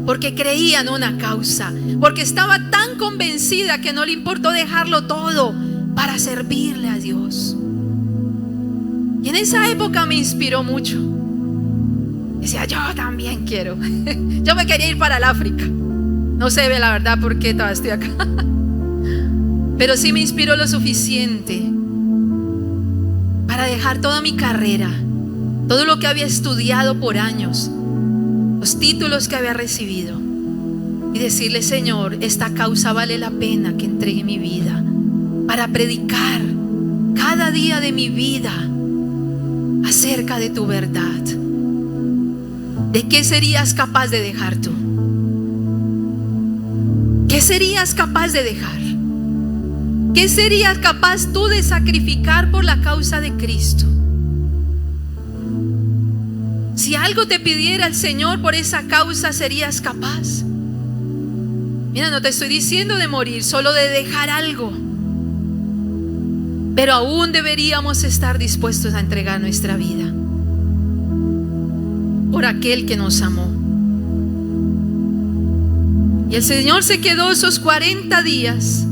porque creía en una causa, porque estaba tan convencida que no le importó dejarlo todo para servirle a Dios. Y en esa época me inspiró mucho. Decía, yo también quiero. Yo me quería ir para el África. No sé la verdad por qué todavía estoy acá, pero sí me inspiró lo suficiente para dejar toda mi carrera, todo lo que había estudiado por años, los títulos que había recibido y decirle: Señor, esta causa vale la pena que entregue mi vida para predicar cada día de mi vida acerca de tu verdad. ¿De qué serías capaz de dejar tú? ¿Qué serías capaz de dejar? ¿Qué serías capaz tú de sacrificar por la causa de Cristo? Si algo te pidiera el Señor por esa causa, ¿serías capaz? Mira, no te estoy diciendo de morir, solo de dejar algo. Pero aún deberíamos estar dispuestos a entregar nuestra vida por aquel que nos amó. Y el Señor se quedó esos 40 días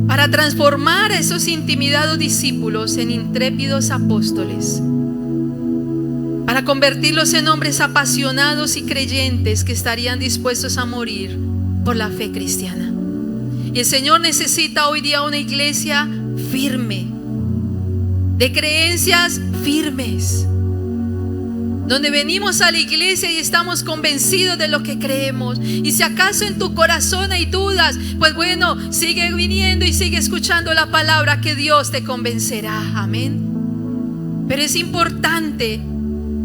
para transformar a esos intimidados discípulos en intrépidos apóstoles, para convertirlos en hombres apasionados y creyentes que estarían dispuestos a morir por la fe cristiana. Y el Señor necesita hoy día una iglesia firme, de creencias firmes, donde venimos a la iglesia y estamos convencidos de lo que creemos. Y si acaso en tu corazón hay dudas, pues bueno, sigue viniendo y sigue escuchando la palabra, que Dios te convencerá. Amén. Pero es importante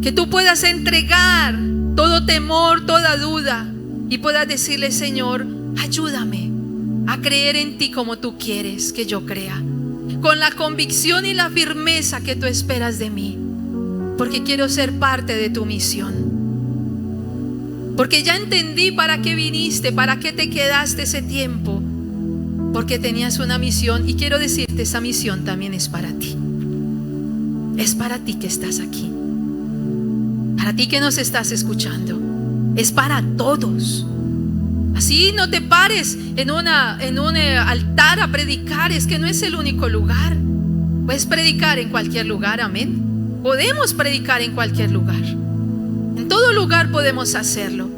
que tú puedas entregar todo temor, toda duda, y puedas decirle: Señor, ayúdame a creer en ti como tú quieres que yo crea, con la convicción y la firmeza que tú esperas de mí, porque quiero ser parte de tu misión, porque ya entendí para qué viniste, para qué te quedaste ese tiempo, porque tenías una misión. Y quiero decirte, esa misión también es para ti. Es para ti que estás aquí, para ti que nos estás escuchando, es para todos. Así no te pares en un altar a predicar, es que no es el único lugar. Puedes predicar en cualquier lugar, amén. Podemos predicar en cualquier lugar, en todo lugar podemos hacerlo.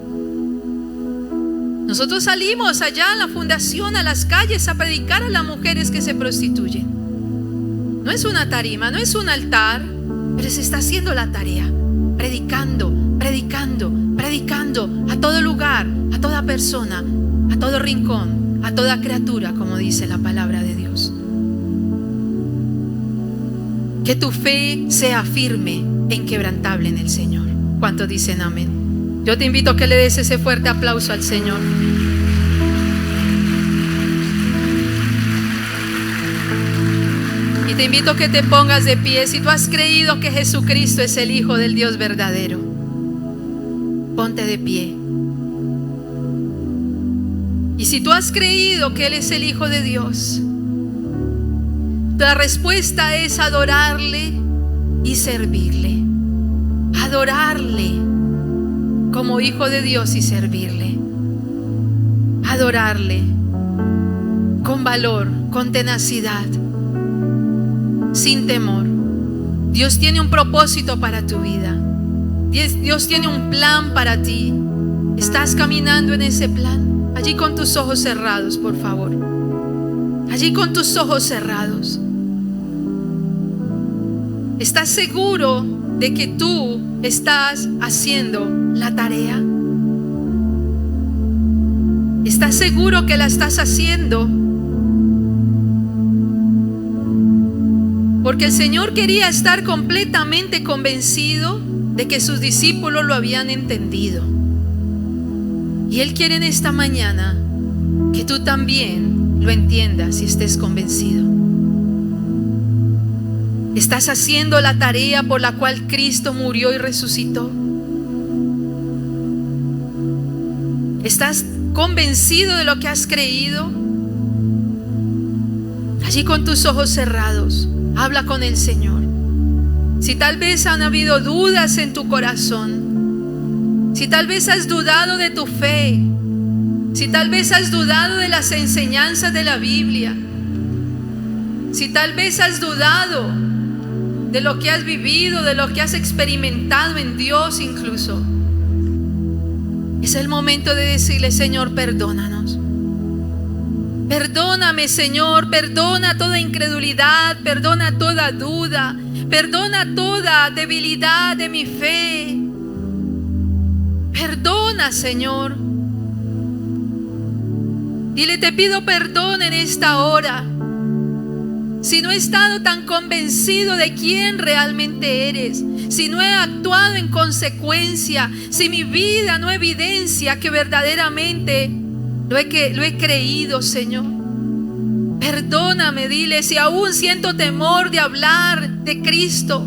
Nosotros salimos allá a la fundación, a las calles, a predicar a las mujeres que se prostituyen. No es una tarima, no es un altar, pero se está haciendo la tarea, predicando, predicando, predicando a todo lugar, a toda persona, a todo rincón, a toda criatura, como dice la palabra de Dios. Que tu fe sea firme e inquebrantable en el Señor. ¿Cuántos dicen amén? Yo te invito a que le des ese fuerte aplauso al Señor. Y te invito a que te pongas de pie. Si tú has creído que Jesucristo es el Hijo del Dios verdadero, ponte de pie. Y si tú has creído que Él es el Hijo de Dios, la respuesta es adorarle y servirle. Adorarle como Hijo de Dios y servirle. Adorarle con valor, con tenacidad, sin temor. Dios tiene un propósito para tu vida. Dios tiene un plan para ti. ¿Estás caminando en ese plan? Allí con tus ojos cerrados, por favor. Allí con tus ojos cerrados. ¿Estás seguro de que tú estás haciendo la tarea? ¿Estás seguro que la estás haciendo? Porque el Señor quería estar completamente convencido de que sus discípulos lo habían entendido. Y Él quiere en esta mañana que tú también lo entiendas y estés convencido. ¿Estás haciendo la tarea por la cual Cristo murió y resucitó? ¿Estás convencido de lo que has creído? Allí con tus ojos cerrados, habla con el Señor. Si tal vez han habido dudas en tu corazón, si tal vez has dudado de tu fe, si tal vez has dudado de las enseñanzas de la Biblia, si tal vez has dudado de lo que has vivido, de lo que has experimentado en Dios incluso, es el momento de decirle: Señor, perdónanos. Perdóname, Señor, perdona toda incredulidad, perdona toda duda, perdona toda debilidad de mi fe. Perdona, Señor. Dile, te pido perdón en esta hora. Si no he estado tan convencido de quién realmente eres, si no he actuado en consecuencia, si mi vida no evidencia que verdaderamente lo he creído, Señor. Perdóname, dile, si aún siento temor de hablar de Cristo,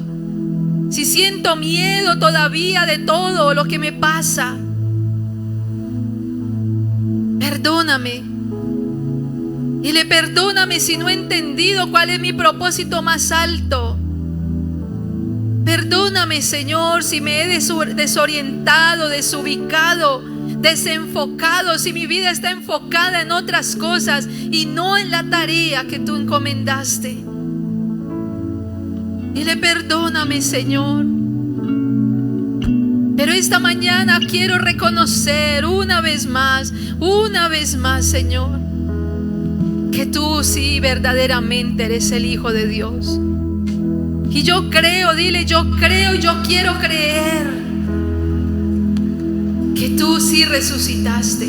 si siento miedo todavía de todo lo que me pasa, perdóname. Dile, perdóname si no he entendido cuál es mi propósito más alto. Perdóname, Señor, si me he desorientado, desubicado, desenfocado, si mi vida está enfocada en otras cosas y no en la tarea que tú encomendaste. Dile, perdóname, Señor. Pero esta mañana quiero reconocer una vez más, Señor, que tú sí verdaderamente eres el Hijo de Dios. Y yo creo, dile, yo creo y yo quiero creer que tú sí resucitaste,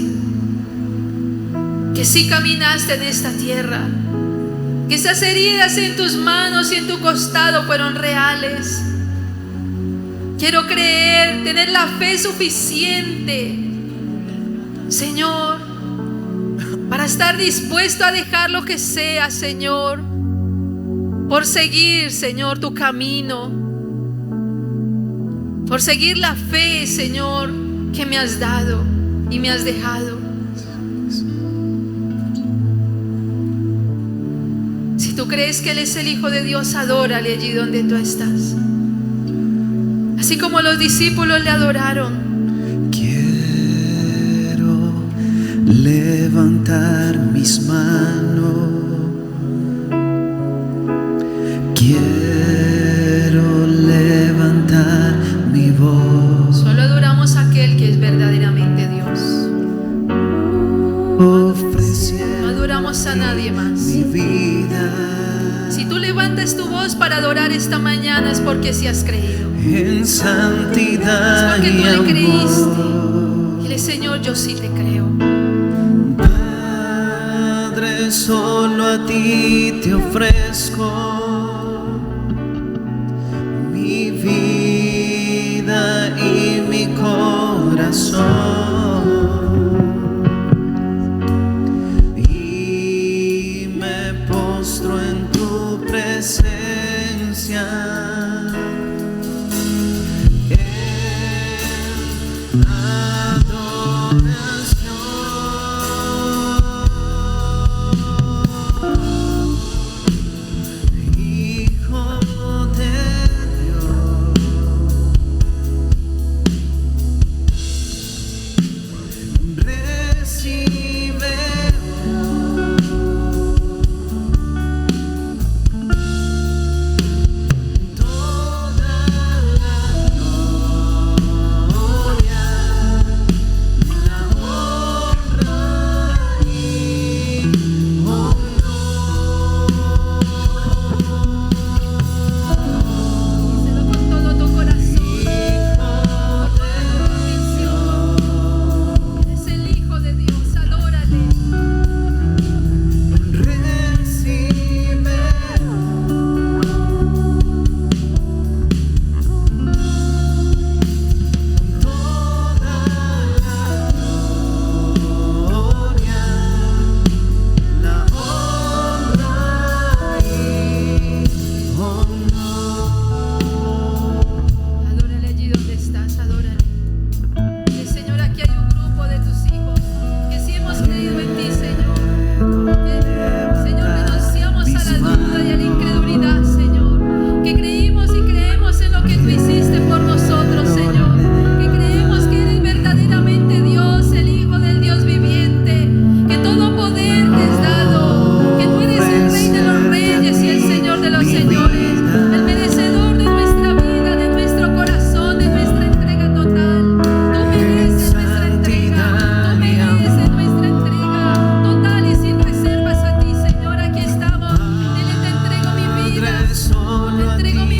que sí caminaste en esta tierra, que esas heridas en tus manos y en tu costado fueron reales. Quiero creer, tener la fe suficiente, Señor, para estar dispuesto a dejar lo que sea, Señor, por seguir, Señor, tu camino, por seguir la fe, Señor, que me has dado y me has dejado. Si tú crees que Él es el Hijo de Dios, adórale allí donde tú estás, así como los discípulos le adoraron. Levantar mis manos, quiero levantar mi voz. Solo adoramos a aquel que es verdaderamente Dios. No adoramos a nadie más. Mi vida. Si tú levantas tu voz para adorar esta mañana es porque sí has creído. En santidad es porque tú y le amor. creíste. Dile, Señor, yo sí te creo. Solo a ti te ofrezco mi vida y mi corazón, y me postro en tu presencia. Te entrego mi